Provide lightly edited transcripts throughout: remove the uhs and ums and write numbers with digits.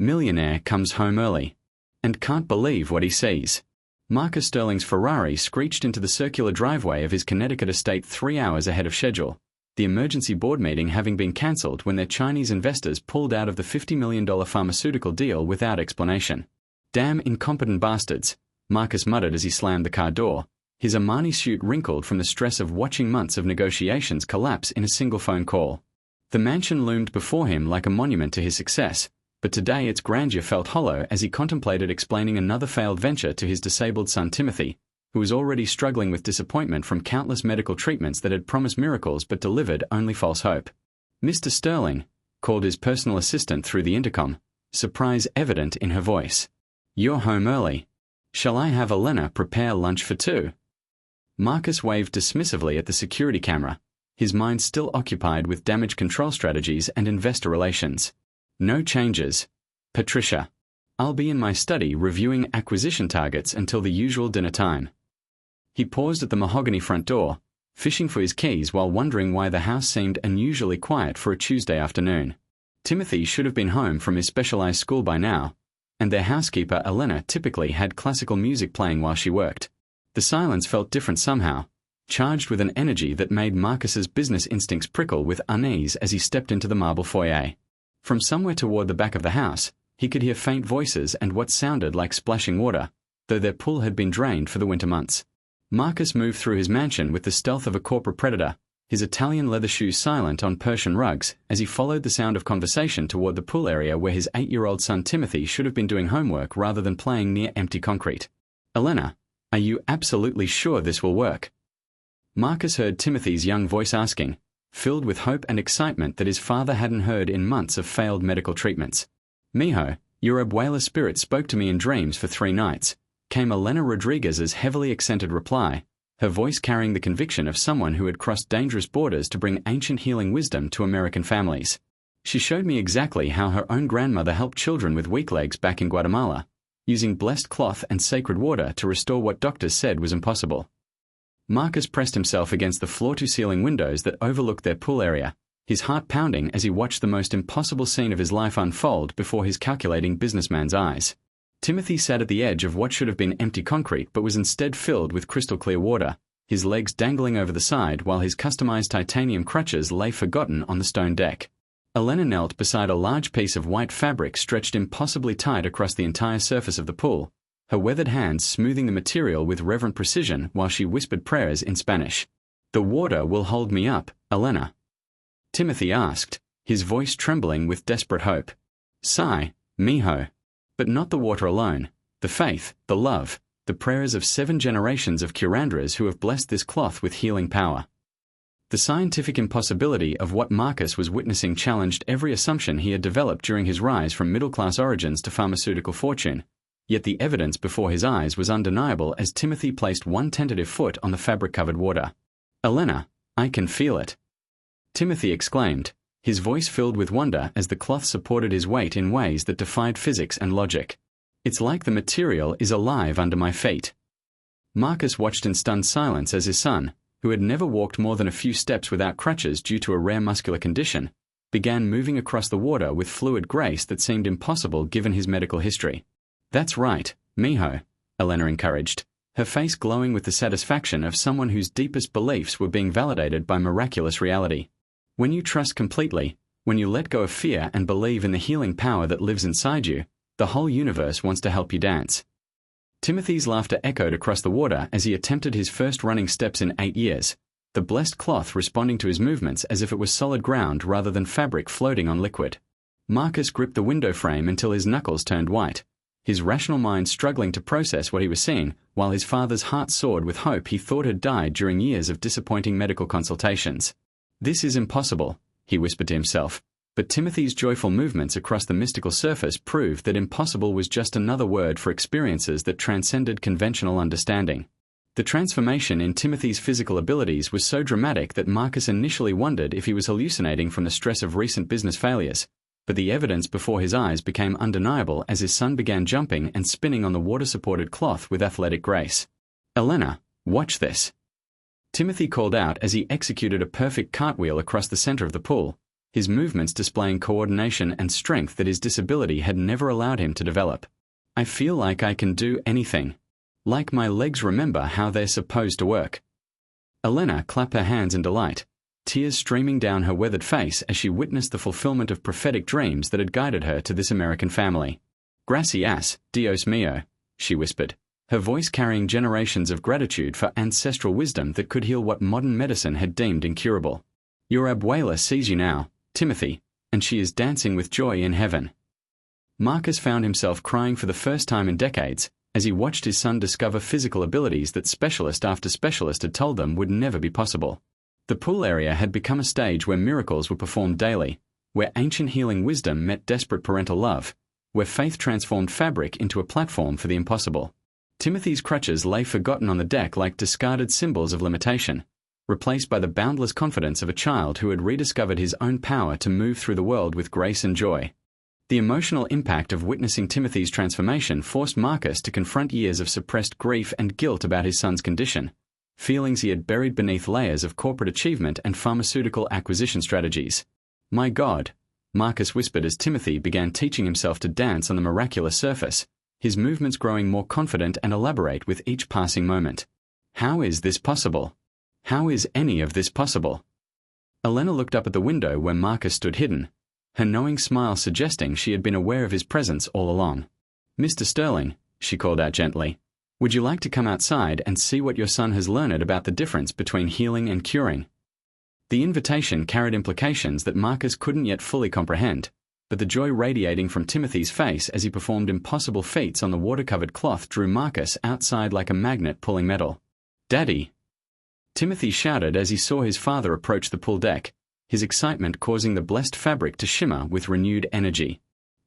Millionaire comes home early and can't believe what he sees. Marcus Sterling's Ferrari screeched into the circular driveway of his Connecticut estate 3 hours ahead of schedule, the emergency board meeting having been cancelled when their Chinese investors pulled out of the $50 million pharmaceutical deal without explanation. "Damn incompetent bastards," Marcus muttered as he slammed the car door, his Armani suit wrinkled from the stress of watching months of negotiations collapse in a single phone call. The mansion loomed before him like a monument to his success, but today its grandeur felt hollow as he contemplated explaining another failed venture to his disabled son Timothy, who was already struggling with disappointment from countless medical treatments that had promised miracles but delivered only false hope. "Mr. Sterling," called his personal assistant through the intercom, surprise evident in her voice. "You're home early. Shall I have Elena prepare lunch for two?" Marcus waved dismissively at the security camera, his mind still occupied with damage control strategies and investor relations. "No changes. Patricia. I'll be in my study reviewing acquisition targets until the usual dinner time." He paused at the mahogany front door, fishing for his keys while wondering why the house seemed unusually quiet for a Tuesday afternoon. Timothy should have been home from his specialized school by now, and their housekeeper Elena typically had classical music playing while she worked. The silence felt different somehow, charged with an energy that made Marcus's business instincts prickle with unease as he stepped into the marble foyer. From somewhere toward the back of the house, he could hear faint voices and what sounded like splashing water, though their pool had been drained for the winter months. Marcus moved through his mansion with the stealth of a corporate predator, his Italian leather shoes silent on Persian rugs as he followed the sound of conversation toward the pool area where his 8-year-old son Timothy should have been doing homework rather than playing near empty concrete. "Elena, are you absolutely sure this will work?" Marcus heard Timothy's young voice asking, filled with hope and excitement that his father hadn't heard in months of failed medical treatments. "Mijo, your abuela spirit spoke to me in dreams for 3 nights," came Elena Rodriguez's heavily accented reply, her voice carrying the conviction of someone who had crossed dangerous borders to bring ancient healing wisdom to American families. "She showed me exactly how her own grandmother helped children with weak legs back in Guatemala, using blessed cloth and sacred water to restore what doctors said was impossible." Marcus pressed himself against the floor-to-ceiling windows that overlooked their pool area, his heart pounding as he watched the most impossible scene of his life unfold before his calculating businessman's eyes. Timothy sat at the edge of what should have been empty concrete but was instead filled with crystal-clear water, his legs dangling over the side while his customized titanium crutches lay forgotten on the stone deck. Elena knelt beside a large piece of white fabric stretched impossibly tight across the entire surface of the pool, her weathered hands smoothing the material with reverent precision while she whispered prayers in Spanish. "The water will hold me up, Elena?" Timothy asked, his voice trembling with desperate hope. "Sigh, mijo. But not the water alone. The faith, the love, the prayers of 7 generations of curandras who have blessed this cloth with healing power." The scientific impossibility of what Marcus was witnessing challenged every assumption he had developed during his rise from middle-class origins to pharmaceutical fortune, yet the evidence before his eyes was undeniable as Timothy placed one tentative foot on the fabric-covered water. "Elena, I can feel it," Timothy exclaimed, his voice filled with wonder as the cloth supported his weight in ways that defied physics and logic. "It's like the material is alive under my feet." Marcus watched in stunned silence as his son, who had never walked more than a few steps without crutches due to a rare muscular condition, began moving across the water with fluid grace that seemed impossible given his medical history. "That's right, mijo," Elena encouraged, her face glowing with the satisfaction of someone whose deepest beliefs were being validated by miraculous reality. "When you trust completely, when you let go of fear and believe in the healing power that lives inside you, the whole universe wants to help you dance." Timothy's laughter echoed across the water as he attempted his first running steps in 8 years, the blessed cloth responding to his movements as if it was solid ground rather than fabric floating on liquid. Marcus gripped the window frame until his knuckles turned white, his rational mind struggling to process what he was seeing, while his father's heart soared with hope he thought had died during years of disappointing medical consultations. "This is impossible," he whispered to himself, but Timothy's joyful movements across the mystical surface proved that impossible was just another word for experiences that transcended conventional understanding. The transformation in Timothy's physical abilities was so dramatic that Marcus initially wondered if he was hallucinating from the stress of recent business failures, but the evidence before his eyes became undeniable as his son began jumping and spinning on the water-supported cloth with athletic grace. "Elena, watch this," Timothy called out as he executed a perfect cartwheel across the center of the pool, his movements displaying coordination and strength that his disability had never allowed him to develop. I feel like I can do anything. Like my legs remember how they're supposed to work. Elena clapped her hands in delight, tears streaming down her weathered face as she witnessed the fulfillment of prophetic dreams that had guided her to this American family. Gracias, Dios mío, she whispered, her voice carrying generations of gratitude for ancestral wisdom that could heal what modern medicine had deemed incurable. Your abuela sees you now, Timothy, and she is dancing with joy in heaven. Marcus found himself crying for the first time in decades as he watched his son discover physical abilities that specialist after specialist had told them would never be possible. The pool area had become a stage where miracles were performed daily, where ancient healing wisdom met desperate parental love, where faith transformed fabric into a platform for the impossible. Timothy's crutches lay forgotten on the deck like discarded symbols of limitation, replaced by the boundless confidence of a child who had rediscovered his own power to move through the world with grace and joy. The emotional impact of witnessing Timothy's transformation forced Marcus to confront years of suppressed grief and guilt about his son's condition, feelings he had buried beneath layers of corporate achievement and pharmaceutical acquisition strategies. My God, Marcus whispered as Timothy began teaching himself to dance on the miraculous surface, his movements growing more confident and elaborate with each passing moment. How is this possible? How is any of this possible? Elena looked up at the window where Marcus stood hidden, her knowing smile suggesting she had been aware of his presence all along. Mr. Sterling, she called out gently, would you like to come outside and see what your son has learned about the difference between healing and curing? The invitation carried implications that Marcus couldn't yet fully comprehend, but the joy radiating from Timothy's face as he performed impossible feats on the water-covered cloth drew Marcus outside like a magnet pulling metal. Daddy! Timothy shouted as he saw his father approach the pool deck, his excitement causing the blessed fabric to shimmer with renewed energy.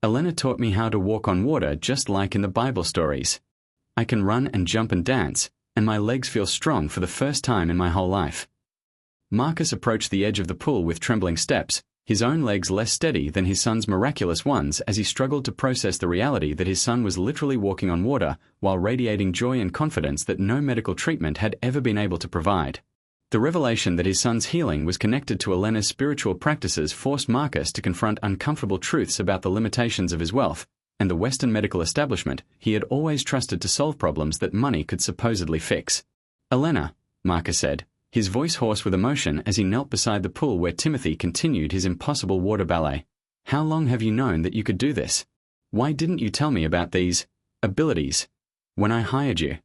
Elena taught me how to walk on water just like in the Bible stories. I can run and jump and dance, and my legs feel strong for the first time in my whole life. Marcus approached the edge of the pool with trembling steps, his own legs less steady than his son's miraculous ones as he struggled to process the reality that his son was literally walking on water while radiating joy and confidence that no medical treatment had ever been able to provide. The revelation that his son's healing was connected to Elena's spiritual practices forced Marcus to confront uncomfortable truths about the limitations of his wealth and the Western medical establishment he had always trusted to solve problems that money could supposedly fix. Elena, Marcus said, his voice hoarse with emotion as he knelt beside the pool where Timothy continued his impossible water ballet. How long have you known that you could do this? Why didn't you tell me about these abilities when I hired you?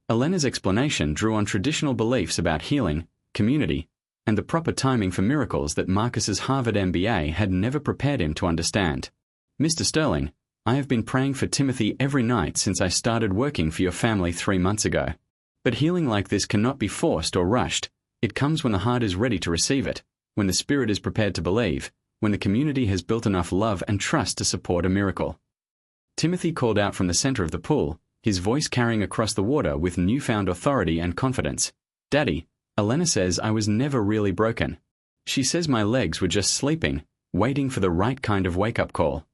Elena's explanation drew on traditional beliefs about healing, community, and the proper timing for miracles that Marcus's Harvard MBA had never prepared him to understand. Mr. Sterling, I have been praying for Timothy every night since I started working for your family 3 months ago. But healing like this cannot be forced or rushed. It comes when the heart is ready to receive it, when the spirit is prepared to believe, when the community has built enough love and trust to support a miracle. Timothy called out from the center of the pool, his voice carrying across the water with newfound authority and confidence. Daddy, Elena says I was never really broken. She says my legs were just sleeping, waiting for the right kind of wake-up call.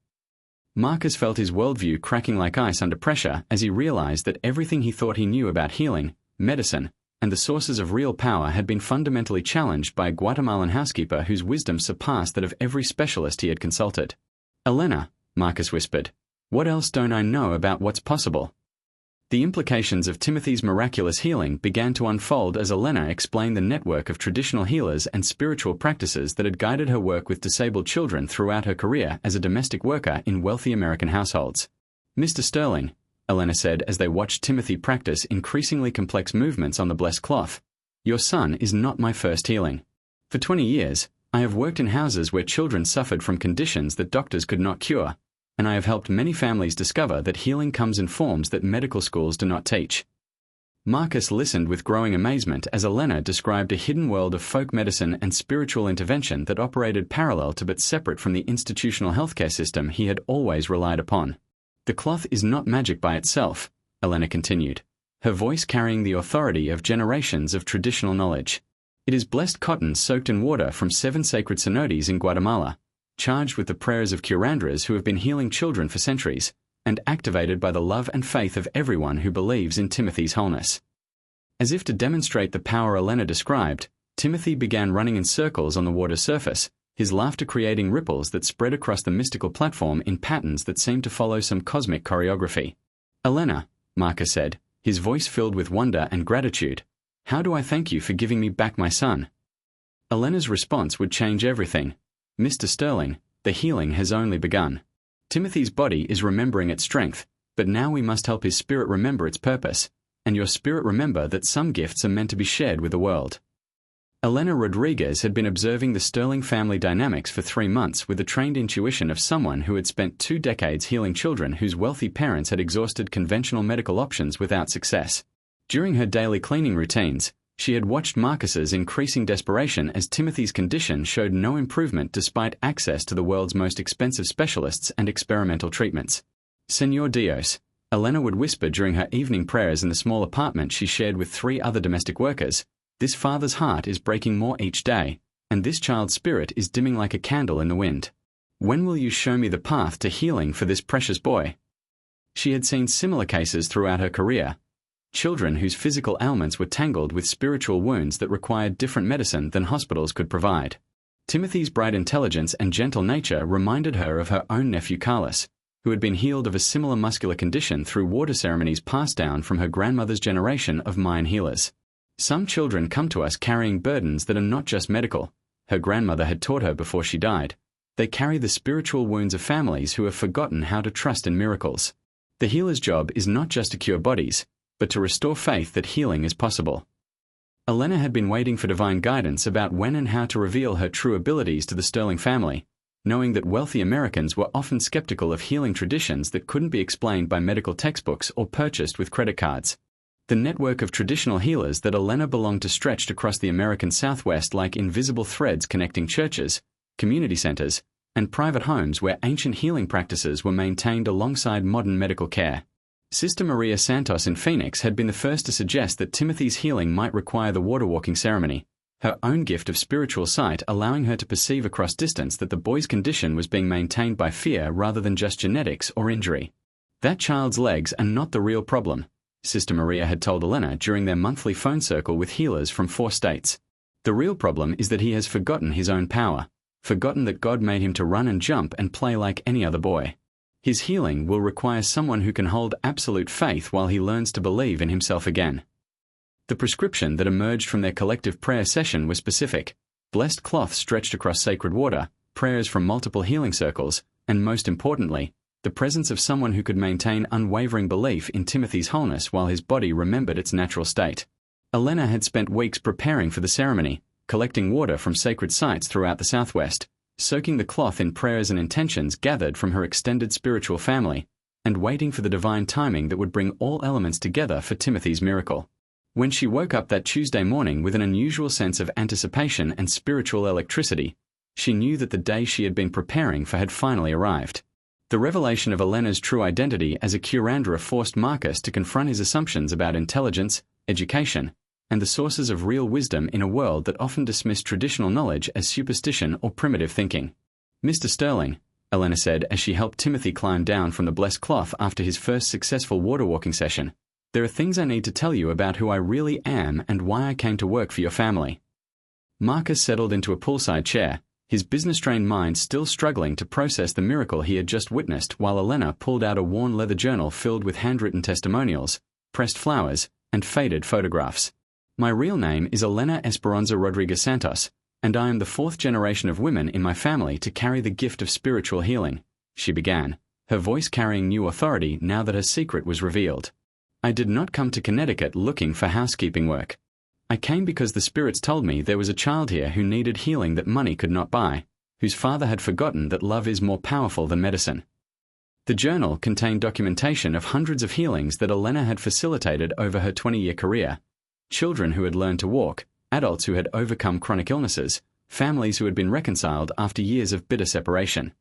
Marcus felt his worldview cracking like ice under pressure as he realized that everything he thought he knew about healing, medicine, and the sources of real power had been fundamentally challenged by a Guatemalan housekeeper whose wisdom surpassed that of every specialist he had consulted. Elena, Marcus whispered, what else don't I know about what's possible? The implications of Timothy's miraculous healing began to unfold as Elena explained the network of traditional healers and spiritual practices that had guided her work with disabled children throughout her career as a domestic worker in wealthy American households. Mr. Sterling, Elena said as they watched Timothy practice increasingly complex movements on the blessed cloth, your son is not my first healing. For 20 years, I have worked in houses where children suffered from conditions that doctors could not cure, and I have helped many families discover that healing comes in forms that medical schools do not teach. Marcus listened with growing amazement as Elena described a hidden world of folk medicine and spiritual intervention that operated parallel to but separate from the institutional healthcare system he had always relied upon. The cloth is not magic by itself, Elena continued, her voice carrying the authority of generations of traditional knowledge. It is blessed cotton soaked in water from 7 sacred cenotes in Guatemala, charged with the prayers of curandras who have been healing children for centuries, and activated by the love and faith of everyone who believes in Timothy's wholeness. As if to demonstrate the power Elena described, Timothy began running in circles on the water's surface, his laughter creating ripples that spread across the mystical platform in patterns that seemed to follow some cosmic choreography. "Elena," Marcus said, his voice filled with wonder and gratitude, "how do I thank you for giving me back my son?" Elena's response would change everything. "Mr. Sterling, the healing has only begun. Timothy's body is remembering its strength, but now we must help his spirit remember its purpose, and your spirit remember that some gifts are meant to be shared with the world." Elena Rodriguez had been observing the Sterling family dynamics for 3 months with the trained intuition of someone who had spent 2 decades healing children whose wealthy parents had exhausted conventional medical options without success. During her daily cleaning routines, she had watched Marcus's increasing desperation as Timothy's condition showed no improvement despite access to the world's most expensive specialists and experimental treatments. "Señor Dios," Elena would whisper during her evening prayers in the small apartment she shared with 3 other domestic workers, "this father's heart is breaking more each day, and this child's spirit is dimming like a candle in the wind. When will you show me the path to healing for this precious boy?" She had seen similar cases throughout her career. Children whose physical ailments were tangled with spiritual wounds that required different medicine than hospitals could provide. Timothy's bright intelligence and gentle nature reminded her of her own nephew Carlos, who had been healed of a similar muscular condition through water ceremonies passed down from her grandmother's generation of Mayan healers. "Some children come to us carrying burdens that are not just medical," her grandmother had taught her before she died. "They carry the spiritual wounds of families who have forgotten how to trust in miracles. The healer's job is not just to cure bodies, but to restore faith that healing is possible." Elena had been waiting for divine guidance about when and how to reveal her true abilities to the Sterling family, knowing that wealthy Americans were often skeptical of healing traditions that couldn't be explained by medical textbooks or purchased with credit cards. The network of traditional healers that Elena belonged to stretched across the American Southwest like invisible threads connecting churches, community centers, and private homes where ancient healing practices were maintained alongside modern medical care. Sister Maria Santos in Phoenix had been the first to suggest that Timothy's healing might require the water walking ceremony, her own gift of spiritual sight allowing her to perceive across distance that the boy's condition was being maintained by fear rather than just genetics or injury. "That child's legs are not the real problem," Sister Maria had told Elena during their monthly phone circle with healers from 4 states. "The real problem is that he has forgotten his own power, forgotten that God made him to run and jump and play like any other boy. His healing will require someone who can hold absolute faith while he learns to believe in himself again." The prescription that emerged from their collective prayer session was specific: blessed cloth stretched across sacred water, prayers from multiple healing circles, and most importantly, the presence of someone who could maintain unwavering belief in Timothy's wholeness while his body remembered its natural state. Elena had spent weeks preparing for the ceremony, collecting water from sacred sites throughout the Southwest, soaking the cloth in prayers and intentions gathered from her extended spiritual family, and waiting for the divine timing that would bring all elements together for Timothy's miracle. When she woke up that Tuesday morning with an unusual sense of anticipation and spiritual electricity, she knew that the day she had been preparing for had finally arrived. The revelation of Elena's true identity as a curandera forced Marcus to confront his assumptions about intelligence, education, and the sources of real wisdom in a world that often dismissed traditional knowledge as superstition or primitive thinking. "Mr. Sterling," Elena said as she helped Timothy climb down from the blessed cloth after his first successful water walking session, "there are things I need to tell you about who I really am and why I came to work for your family." Marcus settled into a poolside chair, his business-trained mind still struggling to process the miracle he had just witnessed, while Elena pulled out a worn leather journal filled with handwritten testimonials, pressed flowers, and faded photographs. "My real name is Elena Esperanza Rodriguez Santos, and I am the 4th generation of women in my family to carry the gift of spiritual healing," she began, her voice carrying new authority now that her secret was revealed. "I did not come to Connecticut looking for housekeeping work. I came because the spirits told me there was a child here who needed healing that money could not buy, whose father had forgotten that love is more powerful than medicine." The journal contained documentation of hundreds of healings that Elena had facilitated over her 20-year career: children who had learned to walk, adults who had overcome chronic illnesses, families who had been reconciled after years of bitter separation.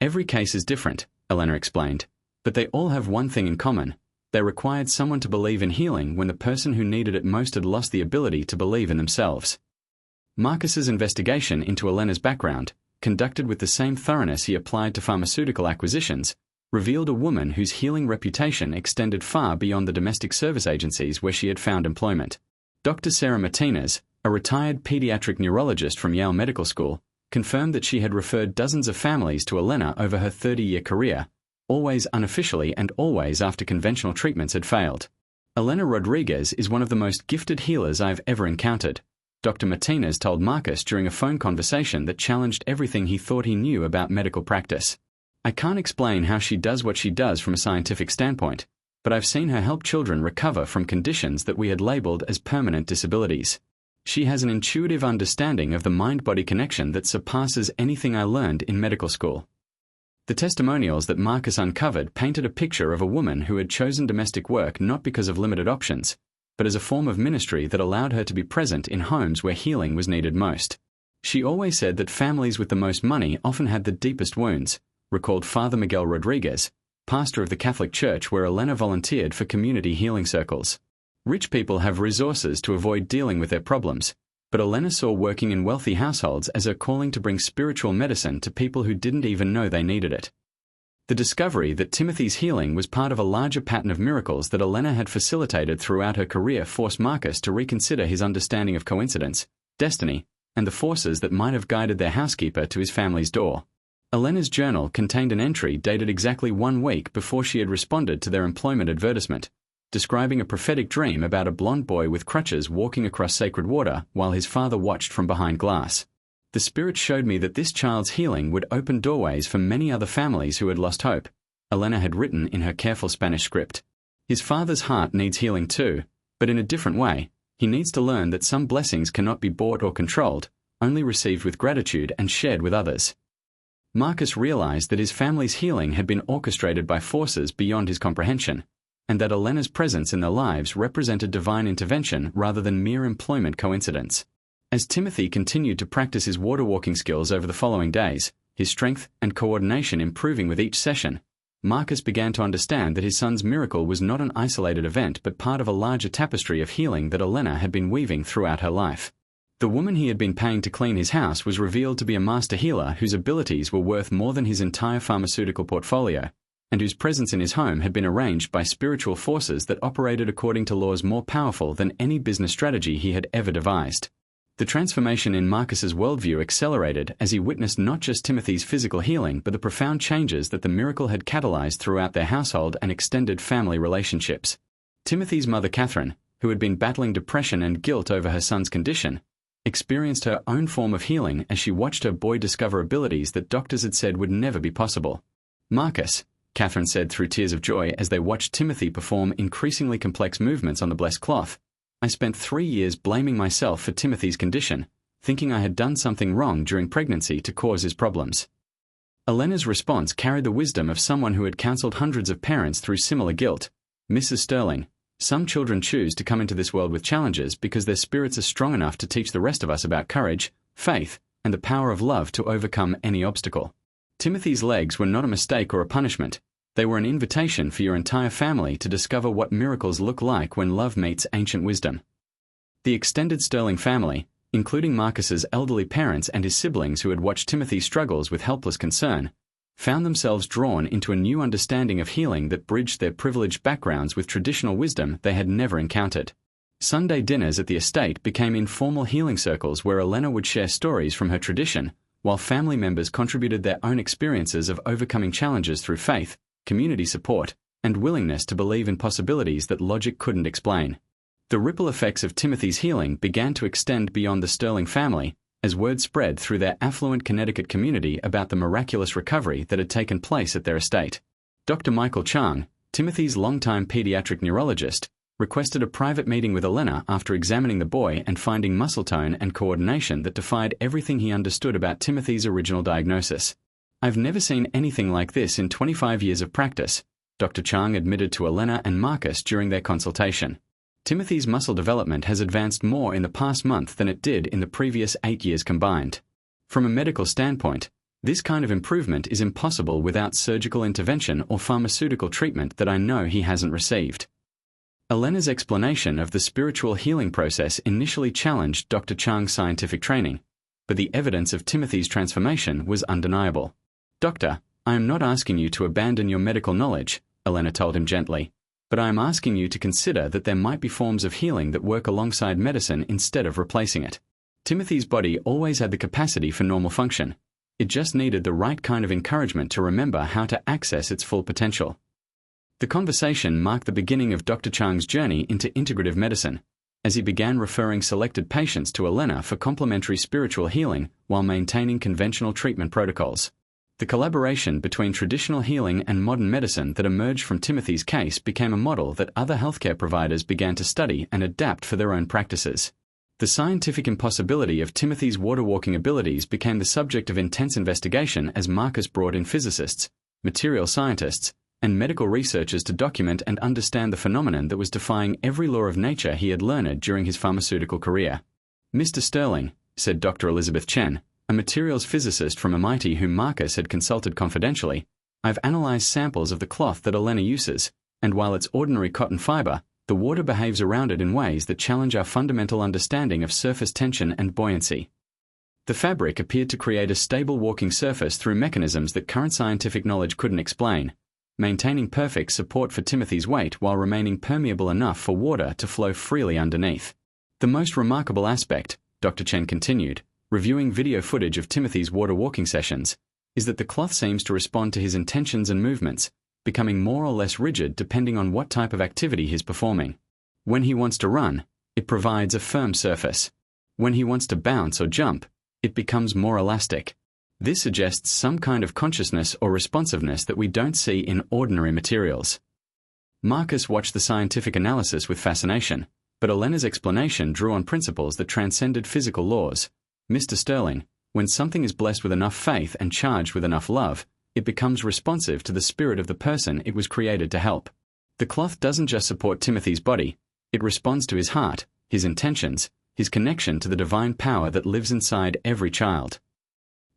"Every case is different," Elena explained, "but they all have one thing in common. They required someone to believe in healing when the person who needed it most had lost the ability to believe in themselves." Marcus's investigation into Elena's background, conducted with the same thoroughness he applied to pharmaceutical acquisitions, revealed a woman whose healing reputation extended far beyond the domestic service agencies where she had found employment. Dr. Sarah Martinez, a retired pediatric neurologist from Yale Medical School, confirmed that she had referred dozens of families to Elena over her 30-year career, always unofficially and always after conventional treatments had failed. Elena Rodriguez is one of the most gifted healers I've ever encountered, Dr. Martinez told Marcus during a phone conversation that challenged everything he thought he knew about medical practice. I can't explain how she does what she does from a scientific standpoint, but I've seen her help children recover from conditions that we had labeled as permanent disabilities. She has an intuitive understanding of the mind-body connection that surpasses anything I learned in medical school. The testimonials that Marcus uncovered painted a picture of a woman who had chosen domestic work not because of limited options, but as a form of ministry that allowed her to be present in homes where healing was needed most. She always said that families with the most money often had the deepest wounds, recalled Father Miguel Rodriguez, pastor of the Catholic Church where Elena volunteered for community healing circles. Rich people have resources to avoid dealing with their problems, but Elena saw working in wealthy households as her calling to bring spiritual medicine to people who didn't even know they needed it. The discovery that Timothy's healing was part of a larger pattern of miracles that Elena had facilitated throughout her career forced Marcus to reconsider his understanding of coincidence, destiny, and the forces that might have guided their housekeeper to his family's door. Elena's journal contained an entry dated exactly 1 week before she had responded to their employment advertisement, describing a prophetic dream about a blond boy with crutches walking across sacred water while his father watched from behind glass. The Spirit showed me that this child's healing would open doorways for many other families who had lost hope, Elena had written in her careful Spanish script. His father's heart needs healing too, but in a different way. He needs to learn that some blessings cannot be bought or controlled, only received with gratitude and shared with others. Marcus realized that his family's healing had been orchestrated by forces beyond his comprehension, and that Elena's presence in their lives represented divine intervention rather than mere employment coincidence. As Timothy continued to practice his water walking skills over the following days, his strength and coordination improving with each session, Marcus began to understand that his son's miracle was not an isolated event but part of a larger tapestry of healing that Elena had been weaving throughout her life. The woman he had been paying to clean his house was revealed to be a master healer whose abilities were worth more than his entire pharmaceutical portfolio, and whose presence in his home had been arranged by spiritual forces that operated according to laws more powerful than any business strategy he had ever devised. The transformation in Marcus's worldview accelerated as he witnessed not just Timothy's physical healing but the profound changes that the miracle had catalyzed throughout their household and extended family relationships. Timothy's mother Catherine, who had been battling depression and guilt over her son's condition, experienced her own form of healing as she watched her boy discover abilities that doctors had said would never be possible. Marcus, Catherine said through tears of joy as they watched Timothy perform increasingly complex movements on the blessed cloth, I spent 3 years blaming myself for Timothy's condition, thinking I had done something wrong during pregnancy to cause his problems. Elena's response carried the wisdom of someone who had counseled hundreds of parents through similar guilt. Mrs. Sterling, some children choose to come into this world with challenges because their spirits are strong enough to teach the rest of us about courage, faith, and the power of love to overcome any obstacle. Timothy's legs were not a mistake or a punishment. They were an invitation for your entire family to discover what miracles look like when love meets ancient wisdom. The extended Sterling family, including Marcus's elderly parents and his siblings who had watched Timothy's struggles with helpless concern, found themselves drawn into a new understanding of healing that bridged their privileged backgrounds with traditional wisdom they had never encountered. Sunday dinners at the estate became informal healing circles where Elena would share stories from her tradition, while family members contributed their own experiences of overcoming challenges through faith, community support, and willingness to believe in possibilities that logic couldn't explain. The ripple effects of Timothy's healing began to extend beyond the Sterling family, as word spread through their affluent Connecticut community about the miraculous recovery that had taken place at their estate. Dr. Michael Chang, Timothy's longtime pediatric neurologist, requested a private meeting with Elena after examining the boy and finding muscle tone and coordination that defied everything he understood about Timothy's original diagnosis. I've never seen anything like this in 25 years of practice, Dr. Chang admitted to Elena and Marcus during their consultation. Timothy's muscle development has advanced more in the past month than it did in the previous 8 years combined. From a medical standpoint, this kind of improvement is impossible without surgical intervention or pharmaceutical treatment that I know he hasn't received. Elena's explanation of the spiritual healing process initially challenged Dr. Chang's scientific training, but the evidence of Timothy's transformation was undeniable. Doctor, I am not asking you to abandon your medical knowledge, Elena told him gently, but I am asking you to consider that there might be forms of healing that work alongside medicine instead of replacing it. Timothy's body always had the capacity for normal function. It just needed the right kind of encouragement to remember how to access its full potential. The conversation marked the beginning of Dr. Chang's journey into integrative medicine, as he began referring selected patients to Elena for complementary spiritual healing while maintaining conventional treatment protocols. The collaboration between traditional healing and modern medicine that emerged from Timothy's case became a model that other healthcare providers began to study and adapt for their own practices. The scientific impossibility of Timothy's water-walking abilities became the subject of intense investigation as Marcus brought in physicists, material scientists, and medical researchers to document and understand the phenomenon that was defying every law of nature he had learned during his pharmaceutical career. "Mr. Sterling," said Dr. Elizabeth Chen, a materials physicist from MIT whom Marcus had consulted confidentially, "I've analyzed samples of the cloth that Elena uses, and while it's ordinary cotton fiber, the water behaves around it in ways that challenge our fundamental understanding of surface tension and buoyancy." The fabric appeared to create a stable walking surface through mechanisms that current scientific knowledge couldn't explain, maintaining perfect support for Timothy's weight while remaining permeable enough for water to flow freely underneath. "The most remarkable aspect," Dr. Chen continued, reviewing video footage of Timothy's water walking sessions, "is that the cloth seems to respond to his intentions and movements, becoming more or less rigid depending on what type of activity he's performing. When he wants to run, it provides a firm surface. When he wants to bounce or jump, it becomes more elastic. This suggests some kind of consciousness or responsiveness that we don't see in ordinary materials." Marcus watched the scientific analysis with fascination, but Elena's explanation drew on principles that transcended physical laws. "Mr. Sterling, when something is blessed with enough faith and charged with enough love, it becomes responsive to the spirit of the person it was created to help. The cloth doesn't just support Timothy's body, it responds to his heart, his intentions, his connection to the divine power that lives inside every child."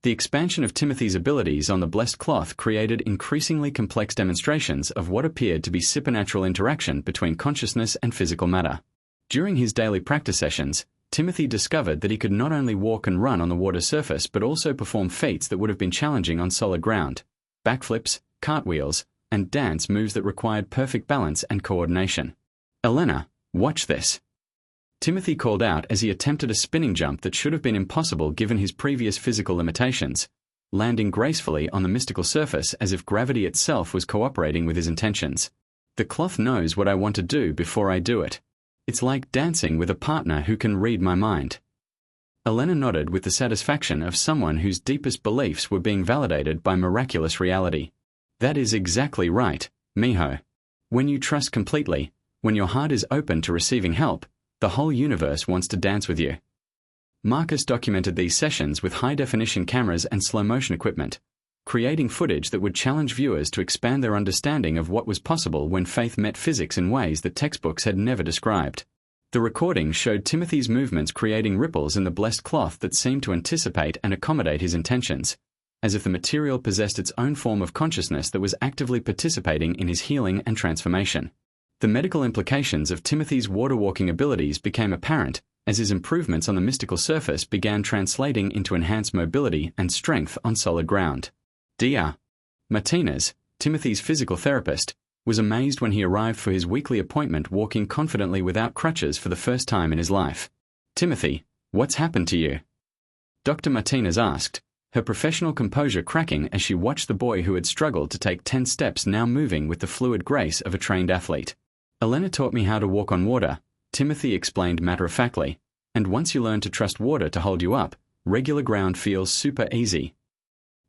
The expansion of Timothy's abilities on the blessed cloth created increasingly complex demonstrations of what appeared to be supernatural interaction between consciousness and physical matter. During his daily practice sessions, Timothy discovered that he could not only walk and run on the water surface but also perform feats that would have been challenging on solid ground: backflips, cartwheels, and dance moves that required perfect balance and coordination. "Elena, watch this," Timothy called out as he attempted a spinning jump that should have been impossible given his previous physical limitations, landing gracefully on the mystical surface as if gravity itself was cooperating with his intentions. "The cloth knows what I want to do before I do it. It's like dancing with a partner who can read my mind." Elena nodded with the satisfaction of someone whose deepest beliefs were being validated by miraculous reality. "That is exactly right, Miho. When you trust completely, when your heart is open to receiving help, the whole universe wants to dance with you." Marcus documented these sessions with high-definition cameras and slow-motion equipment, creating footage that would challenge viewers to expand their understanding of what was possible when faith met physics in ways that textbooks had never described. The recording showed Timothy's movements creating ripples in the blessed cloth that seemed to anticipate and accommodate his intentions, as if the material possessed its own form of consciousness that was actively participating in his healing and transformation. The medical implications of Timothy's water-walking abilities became apparent as his improvements on the mystical surface began translating into enhanced mobility and strength on solid ground. Dr. Martinez, Timothy's physical therapist, was amazed when he arrived for his weekly appointment walking confidently without crutches for the first time in his life. "Timothy, what's happened to you?" Dr. Martinez asked, her professional composure cracking as she watched the boy who had struggled to take 10 steps now moving with the fluid grace of a trained athlete. "Elena taught me how to walk on water," Timothy explained matter-of-factly, "and once you learn to trust water to hold you up, regular ground feels super easy."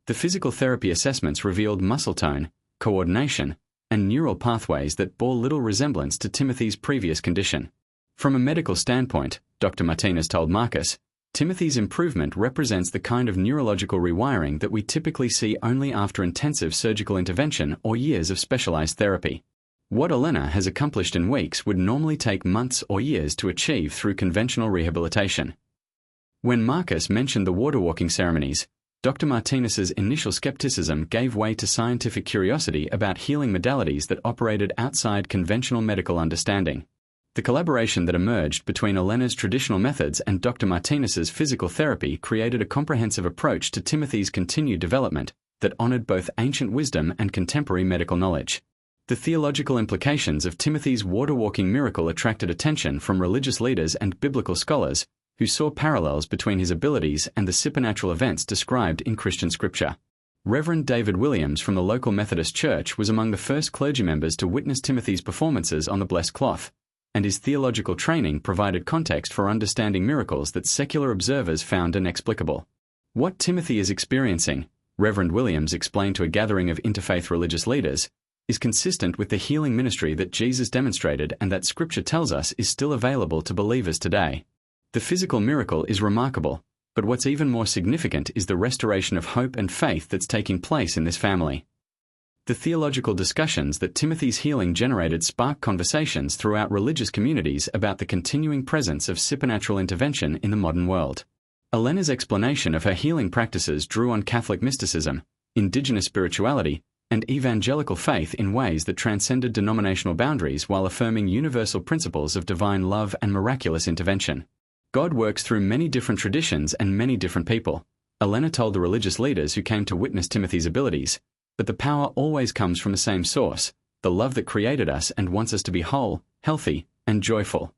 The physical therapy assessments revealed muscle tone, coordination, and neural pathways that bore little resemblance to Timothy's previous condition. From a medical standpoint, Dr. Martinez told Marcus, Timothy's improvement represents the kind of neurological rewiring that we typically see only after intensive surgical intervention or years of specialized therapy. What Elena has accomplished in weeks would normally take months or years to achieve through conventional rehabilitation. When Marcus mentioned the water-walking ceremonies, Dr. Martinez's initial skepticism gave way to scientific curiosity about healing modalities that operated outside conventional medical understanding. The collaboration that emerged between Elena's traditional methods and Dr. Martinez's physical therapy created a comprehensive approach to Timothy's continued development that honored both ancient wisdom and contemporary medical knowledge. The theological implications of Timothy's water-walking miracle attracted attention from religious leaders and biblical scholars who saw parallels between his abilities and the supernatural events described in Christian scripture. Reverend David Williams from the local Methodist Church was among the first clergy members to witness Timothy's performances on the blessed cloth, and his theological training provided context for understanding miracles that secular observers found inexplicable. What Timothy is experiencing, Reverend Williams explained to a gathering of interfaith religious leaders, is consistent with the healing ministry that Jesus demonstrated and that Scripture tells us is still available to believers today. The physical miracle is remarkable, but what's even more significant is the restoration of hope and faith that's taking place in this family. The theological discussions that Timothy's healing generated sparked conversations throughout religious communities about the continuing presence of supernatural intervention in the modern world. Elena's explanation of her healing practices drew on Catholic mysticism, indigenous spirituality, and evangelical faith in ways that transcended denominational boundaries while affirming universal principles of divine love and miraculous intervention. God works through many different traditions and many different people, Elena told the religious leaders who came to witness Timothy's abilities, but the power always comes from the same source, the love that created us and wants us to be whole, healthy, and joyful.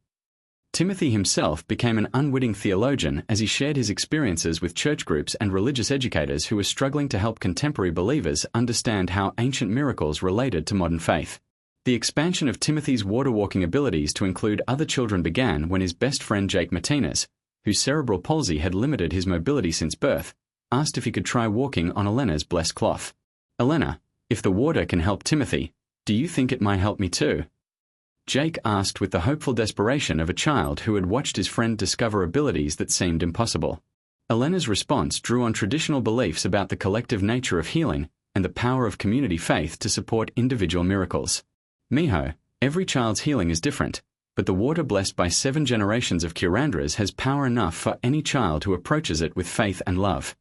Timothy himself became an unwitting theologian as he shared his experiences with church groups and religious educators who were struggling to help contemporary believers understand how ancient miracles related to modern faith. The expansion of Timothy's water-walking abilities to include other children began when his best friend Jake Martinez, whose cerebral palsy had limited his mobility since birth, asked if he could try walking on Elena's blessed cloth. "Elena, if the water can help Timothy, do you think it might help me too?" Jake asked with the hopeful desperation of a child who had watched his friend discover abilities that seemed impossible. Elena's response drew on traditional beliefs about the collective nature of healing and the power of community faith to support individual miracles. "Mijo, every child's healing is different, but the water blessed by 7 generations of curandras has power enough for any child who approaches it with faith and love."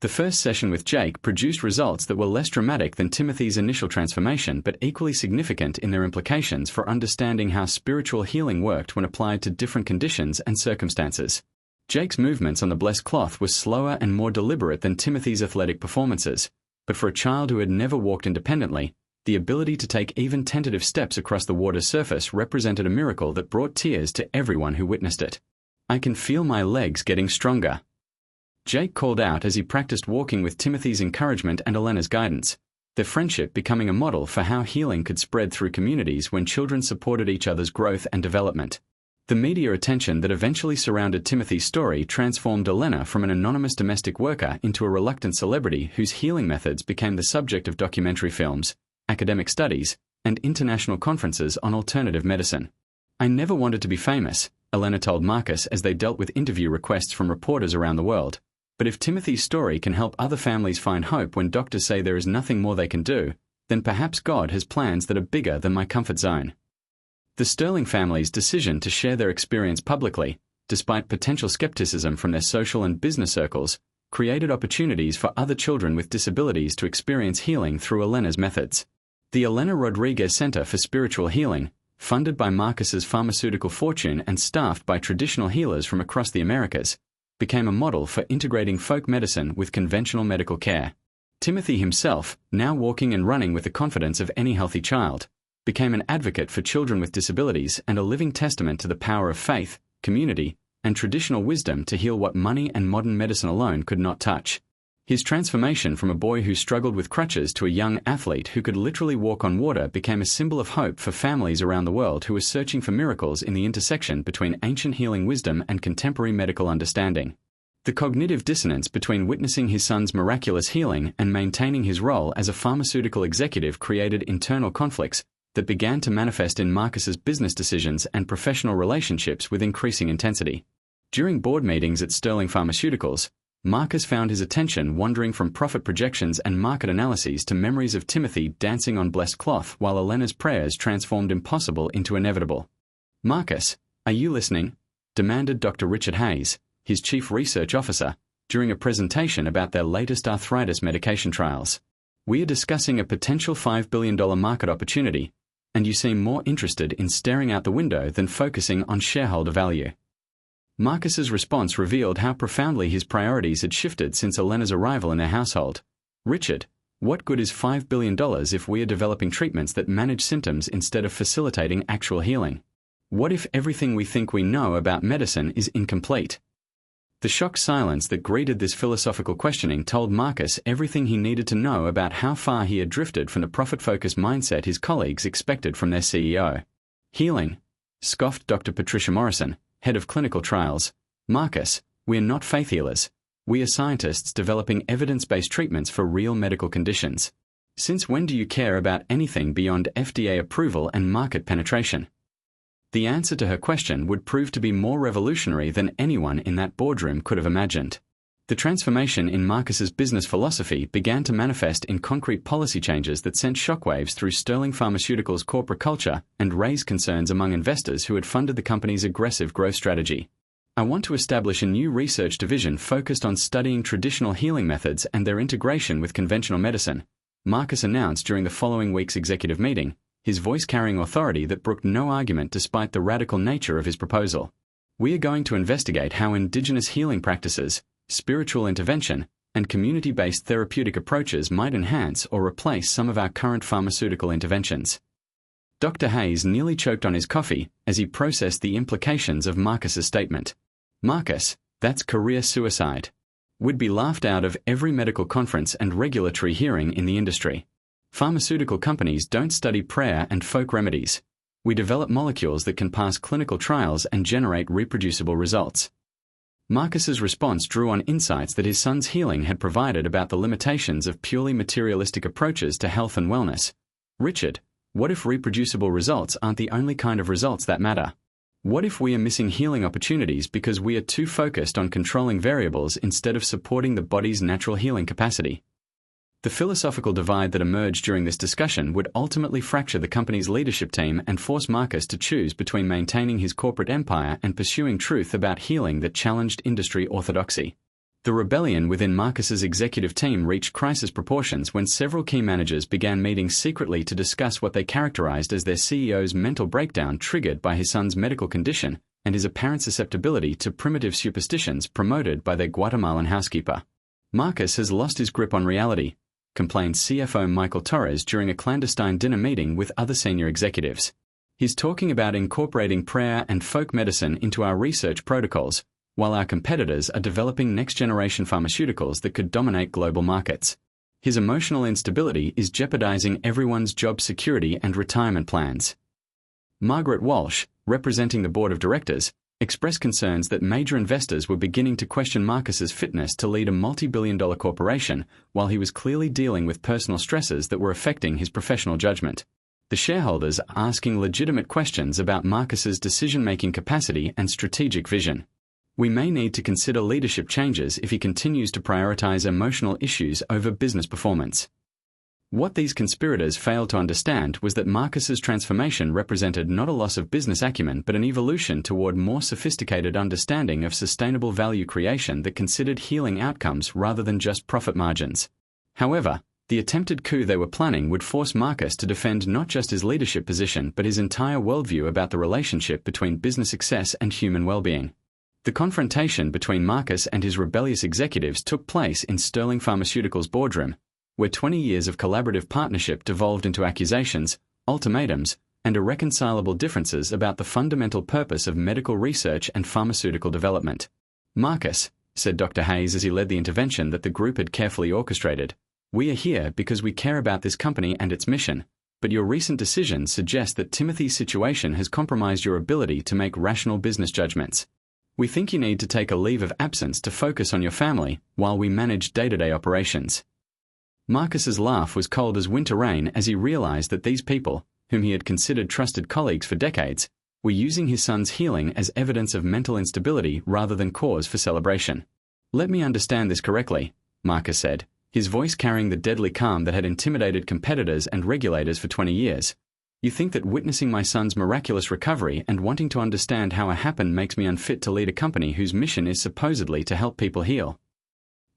The first session with Jake produced results that were less dramatic than Timothy's initial transformation but equally significant in their implications for understanding how spiritual healing worked when applied to different conditions and circumstances. Jake's movements on the blessed cloth were slower and more deliberate than Timothy's athletic performances, but for a child who had never walked independently, the ability to take even tentative steps across the water's surface represented a miracle that brought tears to everyone who witnessed it. "I can feel my legs getting stronger," Jake called out as he practiced walking with Timothy's encouragement and Elena's guidance, their friendship becoming a model for how healing could spread through communities when children supported each other's growth and development. The media attention that eventually surrounded Timothy's story transformed Elena from an anonymous domestic worker into a reluctant celebrity whose healing methods became the subject of documentary films, academic studies, and international conferences on alternative medicine. "I never wanted to be famous," Elena told Marcus as they dealt with interview requests from reporters around the world. "But if Timothy's story can help other families find hope when doctors say there is nothing more they can do, then perhaps God has plans that are bigger than my comfort zone." The Sterling family's decision to share their experience publicly, despite potential skepticism from their social and business circles, created opportunities for other children with disabilities to experience healing through Elena's methods. The Elena Rodriguez Center for Spiritual Healing, funded by Marcus's pharmaceutical fortune and staffed by traditional healers from across the Americas, became a model for integrating folk medicine with conventional medical care. Timothy himself, now walking and running with the confidence of any healthy child, became an advocate for children with disabilities and a living testament to the power of faith, community, and traditional wisdom to heal what money and modern medicine alone could not touch. His transformation from a boy who struggled with crutches to a young athlete who could literally walk on water became a symbol of hope for families around the world who were searching for miracles in the intersection between ancient healing wisdom and contemporary medical understanding. The cognitive dissonance between witnessing his son's miraculous healing and maintaining his role as a pharmaceutical executive created internal conflicts that began to manifest in Marcus's business decisions and professional relationships with increasing intensity. During board meetings at Sterling Pharmaceuticals, Marcus found his attention wandering from profit projections and market analyses to memories of Timothy dancing on blessed cloth while Elena's prayers transformed impossible into inevitable. "Marcus, are you listening?" demanded Dr. Richard Hayes, his chief research officer, during a presentation about their latest arthritis medication trials. "We are discussing a potential $5 billion market opportunity, and you seem more interested in staring out the window than focusing on shareholder value." Marcus's response revealed how profoundly his priorities had shifted since Elena's arrival in their household. "Richard, what good is $5 billion if we are developing treatments that manage symptoms instead of facilitating actual healing? What if everything we think we know about medicine is incomplete? The shocked silence that greeted this philosophical questioning told Marcus everything he needed to know about how far he had drifted from the profit-focused mindset his colleagues expected from their CEO. Healing? Scoffed Dr. Patricia Morrison, head of clinical trials. Marcus, we are not faith healers. We are scientists developing evidence-based treatments for real medical conditions. Since when do you care about anything beyond FDA approval and market penetration? The answer to her question would prove to be more revolutionary than anyone in that boardroom could have imagined. The transformation in Marcus's business philosophy began to manifest in concrete policy changes that sent shockwaves through Sterling Pharmaceuticals' corporate culture and raised concerns among investors who had funded the company's aggressive growth strategy. I want to establish a new research division focused on studying traditional healing methods and their integration with conventional medicine, Marcus announced during the following week's executive meeting, his voice carrying authority that brooked no argument despite the radical nature of his proposal. We are going to investigate how indigenous healing practices, spiritual intervention, and community-based therapeutic approaches might enhance or replace some of our current pharmaceutical interventions. Dr. Hayes nearly choked on his coffee as he processed the implications of Marcus's statement. Marcus, that's career suicide. We'd be laughed out of every medical conference and regulatory hearing in the industry. Pharmaceutical companies don't study prayer and folk remedies. We develop molecules that can pass clinical trials and generate reproducible results. Marcus's response drew on insights that his son's healing had provided about the limitations of purely materialistic approaches to health and wellness. Richard, what if reproducible results aren't the only kind of results that matter? What if we are missing healing opportunities because we are too focused on controlling variables instead of supporting the body's natural healing capacity? The philosophical divide that emerged during this discussion would ultimately fracture the company's leadership team and force Marcus to choose between maintaining his corporate empire and pursuing truth about healing that challenged industry orthodoxy. The rebellion within Marcus's executive team reached crisis proportions when several key managers began meeting secretly to discuss what they characterized as their CEO's mental breakdown triggered by his son's medical condition and his apparent susceptibility to primitive superstitions promoted by their Guatemalan housekeeper. Marcus has lost his grip on reality, complained CFO Michael Torres during a clandestine dinner meeting with other senior executives. He's talking about incorporating prayer and folk medicine into our research protocols, while our competitors are developing next-generation pharmaceuticals that could dominate global markets. His emotional instability is jeopardizing everyone's job security and retirement plans. Margaret Walsh, representing the board of directors, expressed concerns that major investors were beginning to question Marcus's fitness to lead a multi-billion-dollar corporation while he was clearly dealing with personal stresses that were affecting his professional judgment. The shareholders are asking legitimate questions about Marcus's decision-making capacity and strategic vision. We may need to consider leadership changes if he continues to prioritize emotional issues over business performance. What these conspirators failed to understand was that Marcus's transformation represented not a loss of business acumen but an evolution toward more sophisticated understanding of sustainable value creation that considered healing outcomes rather than just profit margins. However, the attempted coup they were planning would force Marcus to defend not just his leadership position but his entire worldview about the relationship between business success and human well-being. The confrontation between Marcus and his rebellious executives took place in Sterling Pharmaceuticals' boardroom, where 20 years of collaborative partnership devolved into accusations, ultimatums, and irreconcilable differences about the fundamental purpose of medical research and pharmaceutical development. Marcus, said Dr. Hayes as he led the intervention that the group had carefully orchestrated, we are here because we care about this company and its mission, but your recent decisions suggest that Timothy's situation has compromised your ability to make rational business judgments. We think you need to take a leave of absence to focus on your family while we manage day-to-day operations. Marcus's laugh was cold as winter rain as he realized that these people, whom he had considered trusted colleagues for decades, were using his son's healing as evidence of mental instability rather than cause for celebration. Let me understand this correctly, Marcus said, his voice carrying the deadly calm that had intimidated competitors and regulators for 20 years. You think that witnessing my son's miraculous recovery and wanting to understand how it happened makes me unfit to lead a company whose mission is supposedly to help people heal?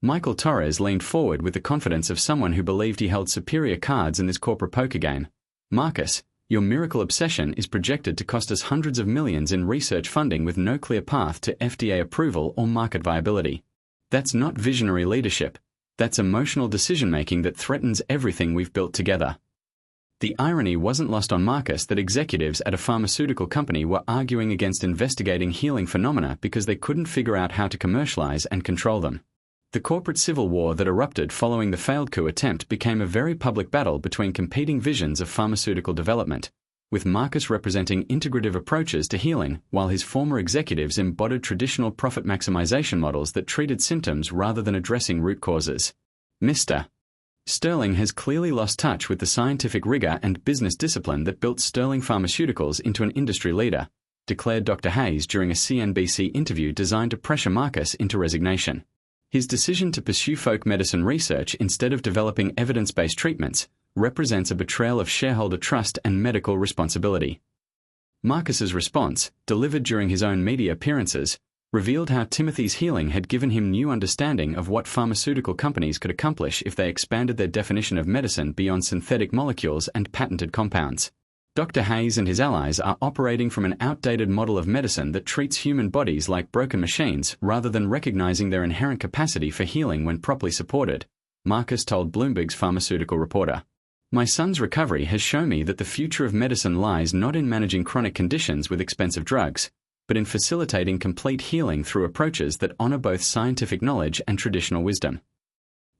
Michael Torres leaned forward with the confidence of someone who believed he held superior cards in this corporate poker game. Marcus, your miracle obsession is projected to cost us hundreds of millions in research funding with no clear path to FDA approval or market viability. That's not visionary leadership. That's emotional decision-making that threatens everything we've built together. The irony wasn't lost on Marcus that executives at a pharmaceutical company were arguing against investigating healing phenomena because they couldn't figure out how to commercialize and control them. The corporate civil war that erupted following the failed coup attempt became a very public battle between competing visions of pharmaceutical development, with Marcus representing integrative approaches to healing while his former executives embodied traditional profit maximization models that treated symptoms rather than addressing root causes. Mr. Sterling has clearly lost touch with the scientific rigor and business discipline that built Sterling Pharmaceuticals into an industry leader, declared Dr. Hayes during a CNBC interview designed to pressure Marcus into resignation. His decision to pursue folk medicine research instead of developing evidence-based treatments represents a betrayal of shareholder trust and medical responsibility. Marcus's response, delivered during his own media appearances, revealed how Timothy's healing had given him new understanding of what pharmaceutical companies could accomplish if they expanded their definition of medicine beyond synthetic molecules and patented compounds. Dr. Hayes and his allies are operating from an outdated model of medicine that treats human bodies like broken machines rather than recognizing their inherent capacity for healing when properly supported, Marcus told Bloomberg's pharmaceutical reporter. My son's recovery has shown me that the future of medicine lies not in managing chronic conditions with expensive drugs, but in facilitating complete healing through approaches that honor both scientific knowledge and traditional wisdom.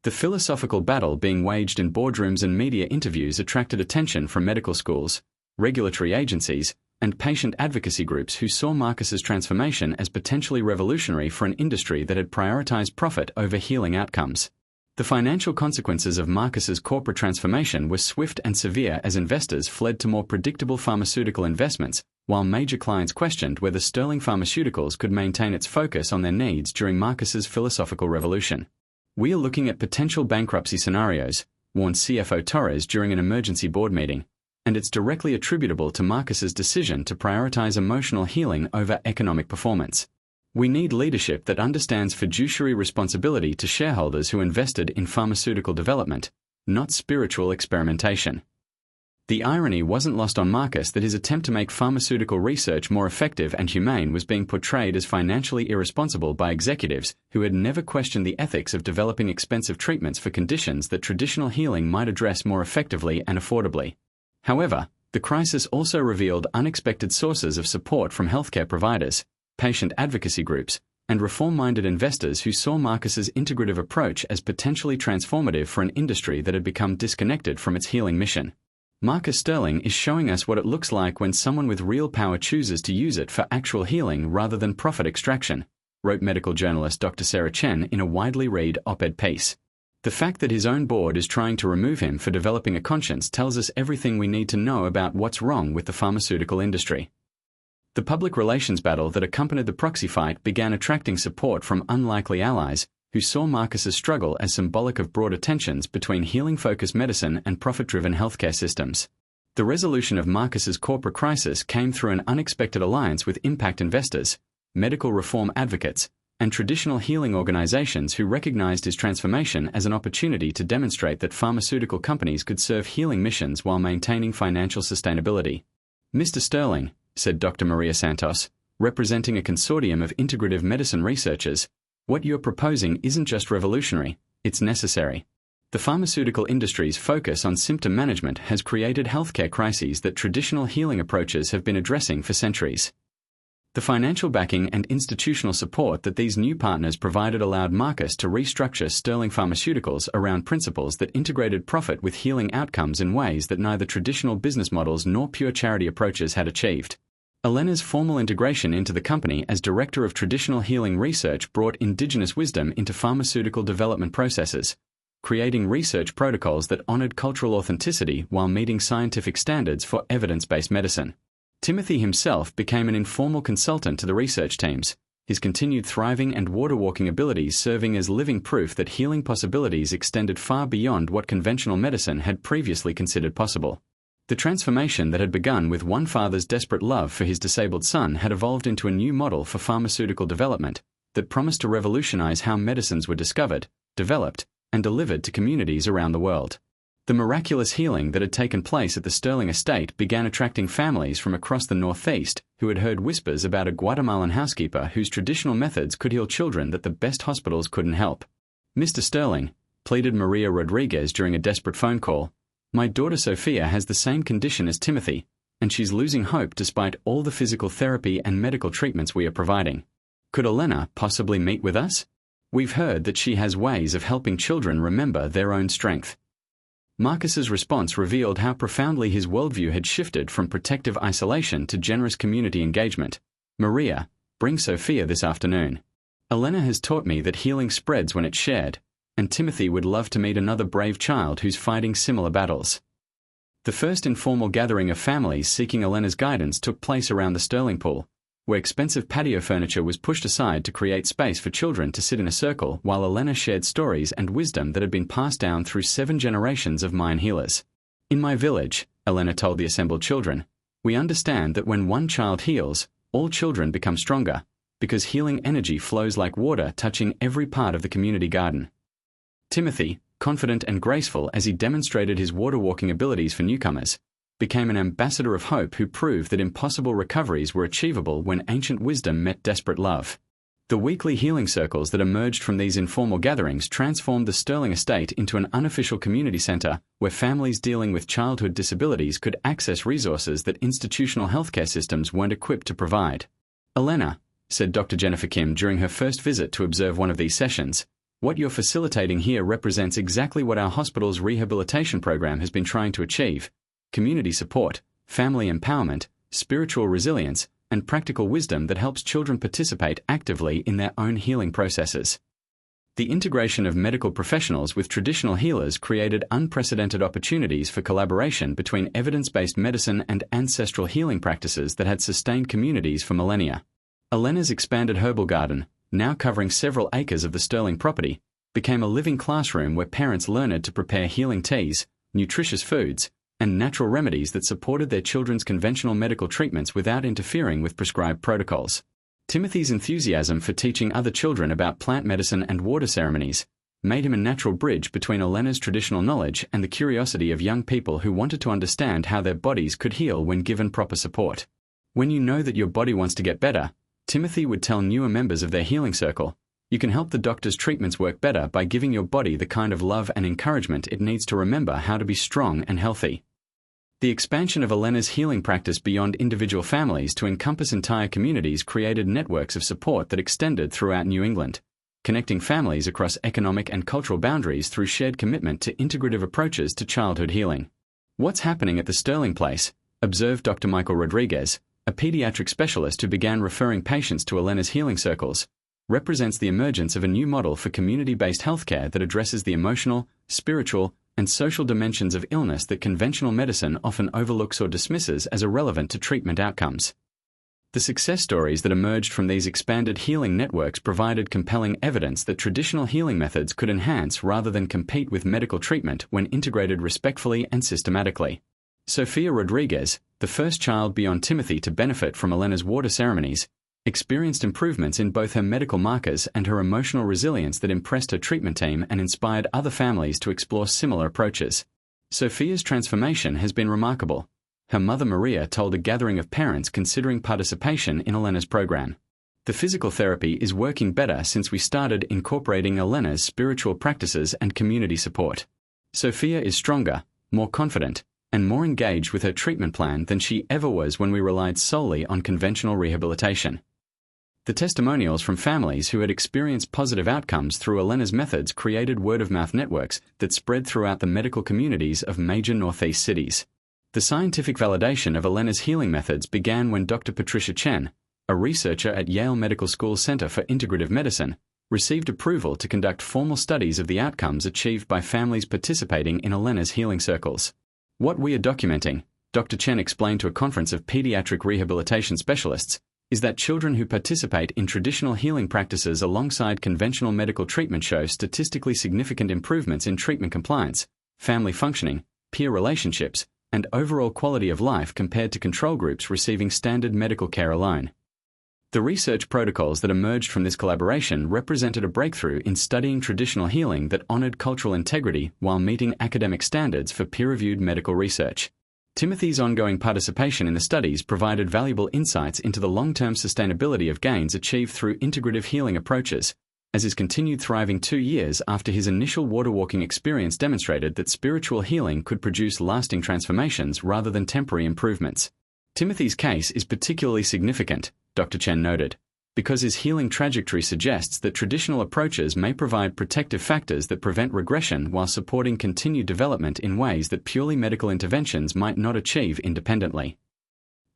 The philosophical battle being waged in boardrooms and media interviews attracted attention from medical schools, regulatory agencies, and patient advocacy groups who saw Marcus's transformation as potentially revolutionary for an industry that had prioritized profit over healing outcomes. The financial consequences of Marcus's corporate transformation were swift and severe as investors fled to more predictable pharmaceutical investments, while major clients questioned whether Sterling Pharmaceuticals could maintain its focus on their needs during Marcus's philosophical revolution. We are looking at potential bankruptcy scenarios, warned CFO Torres during an emergency board meeting, and it's directly attributable to Marcus's decision to prioritize emotional healing over economic performance. We need leadership that understands fiduciary responsibility to shareholders who invested in pharmaceutical development, not spiritual experimentation. The irony wasn't lost on Marcus that his attempt to make pharmaceutical research more effective and humane was being portrayed as financially irresponsible by executives who had never questioned the ethics of developing expensive treatments for conditions that traditional healing might address more effectively and affordably. However, the crisis also revealed unexpected sources of support from healthcare providers, patient advocacy groups, and reform-minded investors who saw Marcus's integrative approach as potentially transformative for an industry that had become disconnected from its healing mission. Marcus Sterling is showing us what it looks like when someone with real power chooses to use it for actual healing rather than profit extraction, wrote medical journalist Dr. Sarah Chen in a widely read op-ed piece. The fact that his own board is trying to remove him for developing a conscience tells us everything we need to know about what's wrong with the pharmaceutical industry. The public relations battle that accompanied the proxy fight began attracting support from unlikely allies who saw Marcus's struggle as symbolic of broader tensions between healing-focused medicine and profit-driven healthcare systems. The resolution of Marcus's corporate crisis came through an unexpected alliance with impact investors, medical reform advocates, and traditional healing organizations who recognized his transformation as an opportunity to demonstrate that pharmaceutical companies could serve healing missions while maintaining financial sustainability. Mr. Sterling, said Dr. Maria Santos, representing a consortium of integrative medicine researchers, what you're proposing isn't just revolutionary, it's necessary. The pharmaceutical industry's focus on symptom management has created healthcare crises that traditional healing approaches have been addressing for centuries. The financial backing and institutional support that these new partners provided allowed Marcus to restructure Sterling Pharmaceuticals around principles that integrated profit with healing outcomes in ways that neither traditional business models nor pure charity approaches had achieved. Elena's formal integration into the company as Director of Traditional Healing Research brought indigenous wisdom into pharmaceutical development processes, creating research protocols that honored cultural authenticity while meeting scientific standards for evidence-based medicine. Timothy himself became an informal consultant to the research teams, his continued thriving and water-walking abilities serving as living proof that healing possibilities extended far beyond what conventional medicine had previously considered possible. The transformation that had begun with one father's desperate love for his disabled son had evolved into a new model for pharmaceutical development that promised to revolutionize how medicines were discovered, developed, and delivered to communities around the world. The miraculous healing that had taken place at the Sterling estate began attracting families from across the Northeast who had heard whispers about a Guatemalan housekeeper whose traditional methods could heal children that the best hospitals couldn't help. Mr. Sterling, pleaded Maria Rodriguez during a desperate phone call, My daughter Sophia has the same condition as Timothy, and she's losing hope despite all the physical therapy and medical treatments we are providing. Could Elena possibly meet with us? We've heard that she has ways of helping children remember their own strength. Marcus's response revealed how profoundly his worldview had shifted from protective isolation to generous community engagement. Maria, bring Sophia this afternoon. Elena has taught me that healing spreads when it's shared, and Timothy would love to meet another brave child who's fighting similar battles. The first informal gathering of families seeking Elena's guidance took place around the Sterling pool, where expensive patio furniture was pushed aside to create space for children to sit in a circle while Elena shared stories and wisdom that had been passed down through 7 generations of Mayan healers. In my village, Elena told the assembled children, we understand that when one child heals, all children become stronger, because healing energy flows like water touching every part of the community garden. Timothy, confident and graceful as he demonstrated his water-walking abilities for newcomers, became an ambassador of hope who proved that impossible recoveries were achievable when ancient wisdom met desperate love. The weekly healing circles that emerged from these informal gatherings transformed the Sterling estate into an unofficial community center where families dealing with childhood disabilities could access resources that institutional healthcare systems weren't equipped to provide. Elena, said Dr. Jennifer Kim during her first visit to observe one of these sessions, what you're facilitating here represents exactly what our hospital's rehabilitation program has been trying to achieve: community support, family empowerment, spiritual resilience, and practical wisdom that helps children participate actively in their own healing processes. The integration of medical professionals with traditional healers created unprecedented opportunities for collaboration between evidence-based medicine and ancestral healing practices that had sustained communities for millennia. Elena's expanded herbal garden, now covering several acres of the Sterling property, became a living classroom where parents learned to prepare healing teas, nutritious foods, and natural remedies that supported their children's conventional medical treatments without interfering with prescribed protocols. Timothy's enthusiasm for teaching other children about plant medicine and water ceremonies made him a natural bridge between Elena's traditional knowledge and the curiosity of young people who wanted to understand how their bodies could heal when given proper support. When you know that your body wants to get better, Timothy would tell newer members of their healing circle, you can help the doctor's treatments work better by giving your body the kind of love and encouragement it needs to remember how to be strong and healthy. The expansion of Elena's healing practice beyond individual families to encompass entire communities created networks of support that extended throughout New England, connecting families across economic and cultural boundaries through shared commitment to integrative approaches to childhood healing. What's happening at the Sterling place, observed Dr. Michael Rodriguez, a pediatric specialist who began referring patients to Elena's healing circles, represents the emergence of a new model for community-based healthcare that addresses the emotional, spiritual, and social dimensions of illness that conventional medicine often overlooks or dismisses as irrelevant to treatment outcomes. The success stories that emerged from these expanded healing networks provided compelling evidence that traditional healing methods could enhance rather than compete with medical treatment when integrated respectfully and systematically. Sophia Rodriguez, the first child beyond Timothy to benefit from Elena's water ceremonies, experienced improvements in both her medical markers and her emotional resilience that impressed her treatment team and inspired other families to explore similar approaches. Sophia's transformation has been remarkable. Her mother Maria told a gathering of parents considering participation in Elena's program. The physical therapy is working better since we started incorporating Elena's spiritual practices and community support. Sophia is stronger, more confident, and more engaged with her treatment plan than she ever was when we relied solely on conventional rehabilitation. The testimonials from families who had experienced positive outcomes through Elena's methods created word-of-mouth networks that spread throughout the medical communities of major Northeast cities. The scientific validation of Elena's healing methods began when Dr. Patricia Chen, a researcher at Yale Medical School's Center for Integrative Medicine, received approval to conduct formal studies of the outcomes achieved by families participating in Elena's healing circles. What we are documenting, Dr. Chen explained to a conference of pediatric rehabilitation specialists, is that children who participate in traditional healing practices alongside conventional medical treatment show statistically significant improvements in treatment compliance, family functioning, peer relationships, and overall quality of life compared to control groups receiving standard medical care alone. The research protocols that emerged from this collaboration represented a breakthrough in studying traditional healing that honored cultural integrity while meeting academic standards for peer-reviewed medical research. Timothy's ongoing participation in the studies provided valuable insights into the long-term sustainability of gains achieved through integrative healing approaches, as his continued thriving 2 years after his initial water-walking experience demonstrated that spiritual healing could produce lasting transformations rather than temporary improvements. Timothy's case is particularly significant, Dr. Chen noted, because his healing trajectory suggests that traditional approaches may provide protective factors that prevent regression while supporting continued development in ways that purely medical interventions might not achieve independently.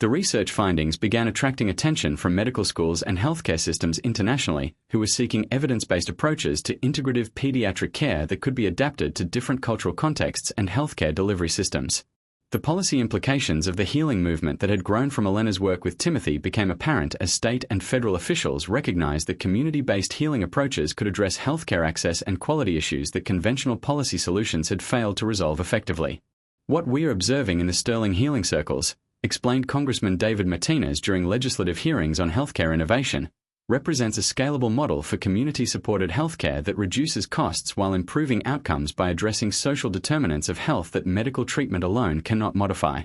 The research findings began attracting attention from medical schools and healthcare systems internationally who were seeking evidence-based approaches to integrative pediatric care that could be adapted to different cultural contexts and healthcare delivery systems. The policy implications of the healing movement that had grown from Elena's work with Timothy became apparent as state and federal officials recognized that community-based healing approaches could address healthcare access and quality issues that conventional policy solutions had failed to resolve effectively. What we're observing in the Sterling healing circles, explained Congressman David Martinez during legislative hearings on healthcare innovation, represents a scalable model for community-supported healthcare that reduces costs while improving outcomes by addressing social determinants of health that medical treatment alone cannot modify.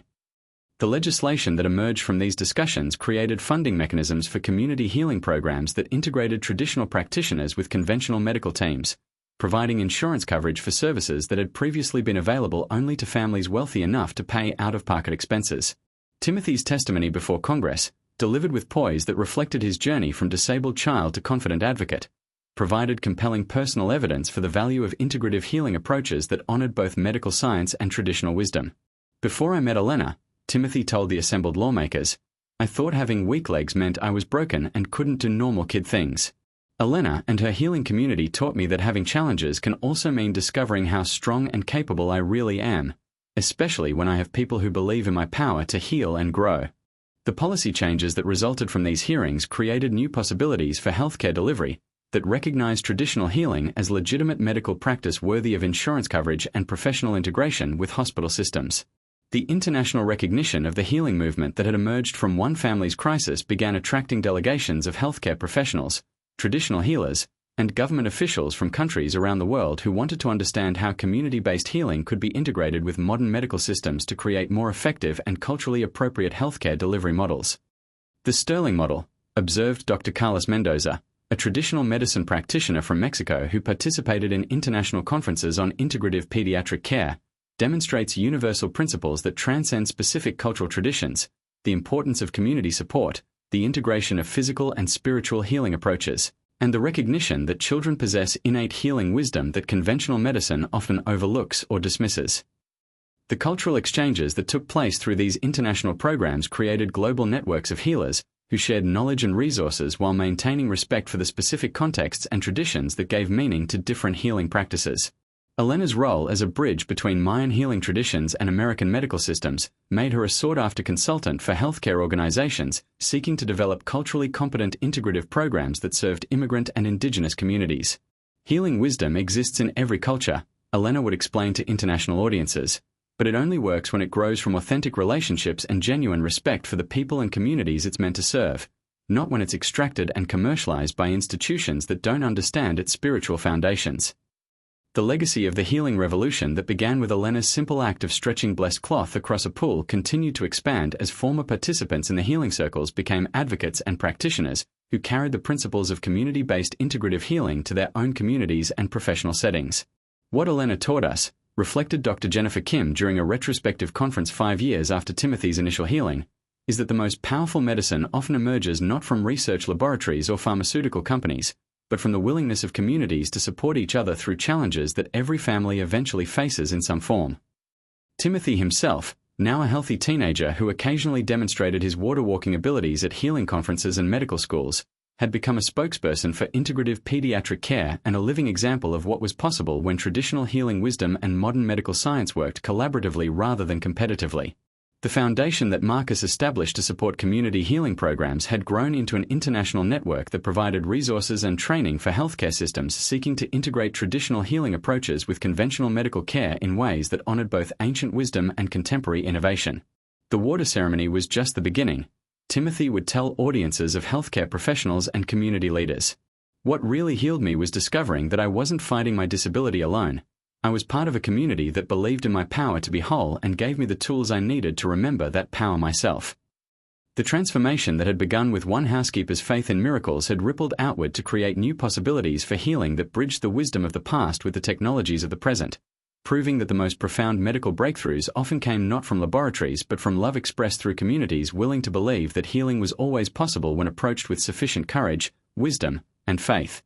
The legislation that emerged from these discussions created funding mechanisms for community healing programs that integrated traditional practitioners with conventional medical teams, providing insurance coverage for services that had previously been available only to families wealthy enough to pay out-of-pocket expenses. Timothy's testimony before Congress, delivered with poise that reflected his journey from disabled child to confident advocate, provided compelling personal evidence for the value of integrative healing approaches that honored both medical science and traditional wisdom. Before I met Elena, Timothy told the assembled lawmakers, I thought having weak legs meant I was broken and couldn't do normal kid things. Elena and her healing community taught me that having challenges can also mean discovering how strong and capable I really am, especially when I have people who believe in my power to heal and grow. The policy changes that resulted from these hearings created new possibilities for healthcare delivery that recognize traditional healing as legitimate medical practice worthy of insurance coverage and professional integration with hospital systems. The international recognition of the healing movement that had emerged from one family's crisis began attracting delegations of healthcare professionals, traditional healers, and government officials from countries around the world who wanted to understand how community-based healing could be integrated with modern medical systems to create more effective and culturally appropriate healthcare delivery models. The Sterling model, observed Dr. Carlos Mendoza, a traditional medicine practitioner from Mexico who participated in international conferences on integrative pediatric care, demonstrates universal principles that transcend specific cultural traditions, the importance of community support, the integration of physical and spiritual healing approaches, and the recognition that children possess innate healing wisdom that conventional medicine often overlooks or dismisses. The cultural exchanges that took place through these international programs created global networks of healers who shared knowledge and resources while maintaining respect for the specific contexts and traditions that gave meaning to different healing practices. Elena's role as a bridge between Mayan healing traditions and American medical systems made her a sought-after consultant for healthcare organizations seeking to develop culturally competent integrative programs that served immigrant and indigenous communities. Healing wisdom exists in every culture, Elena would explain to international audiences, but it only works when it grows from authentic relationships and genuine respect for the people and communities it's meant to serve, not when it's extracted and commercialized by institutions that don't understand its spiritual foundations. The legacy of the healing revolution that began with Elena's simple act of stretching blessed cloth across a pool continued to expand as former participants in the healing circles became advocates and practitioners who carried the principles of community-based integrative healing to their own communities and professional settings. What Elena taught us, reflected Dr. Jennifer Kim during a retrospective conference 5 years after Timothy's initial healing, is that the most powerful medicine often emerges not from research laboratories or pharmaceutical companies, but from the willingness of communities to support each other through challenges that every family eventually faces in some form. Timothy himself, now a healthy teenager who occasionally demonstrated his water-walking abilities at healing conferences and medical schools, had become a spokesperson for integrative pediatric care and a living example of what was possible when traditional healing wisdom and modern medical science worked collaboratively rather than competitively. The foundation that Marcus established to support community healing programs had grown into an international network that provided resources and training for healthcare systems seeking to integrate traditional healing approaches with conventional medical care in ways that honored both ancient wisdom and contemporary innovation. The water ceremony was just the beginning, Timothy would tell audiences of healthcare professionals and community leaders. What really healed me was discovering that I wasn't fighting my disability alone. I was part of a community that believed in my power to be whole and gave me the tools I needed to remember that power myself. The transformation that had begun with one housekeeper's faith in miracles had rippled outward to create new possibilities for healing that bridged the wisdom of the past with the technologies of the present, proving that the most profound medical breakthroughs often came not from laboratories but from love expressed through communities willing to believe that healing was always possible when approached with sufficient courage, wisdom, and faith.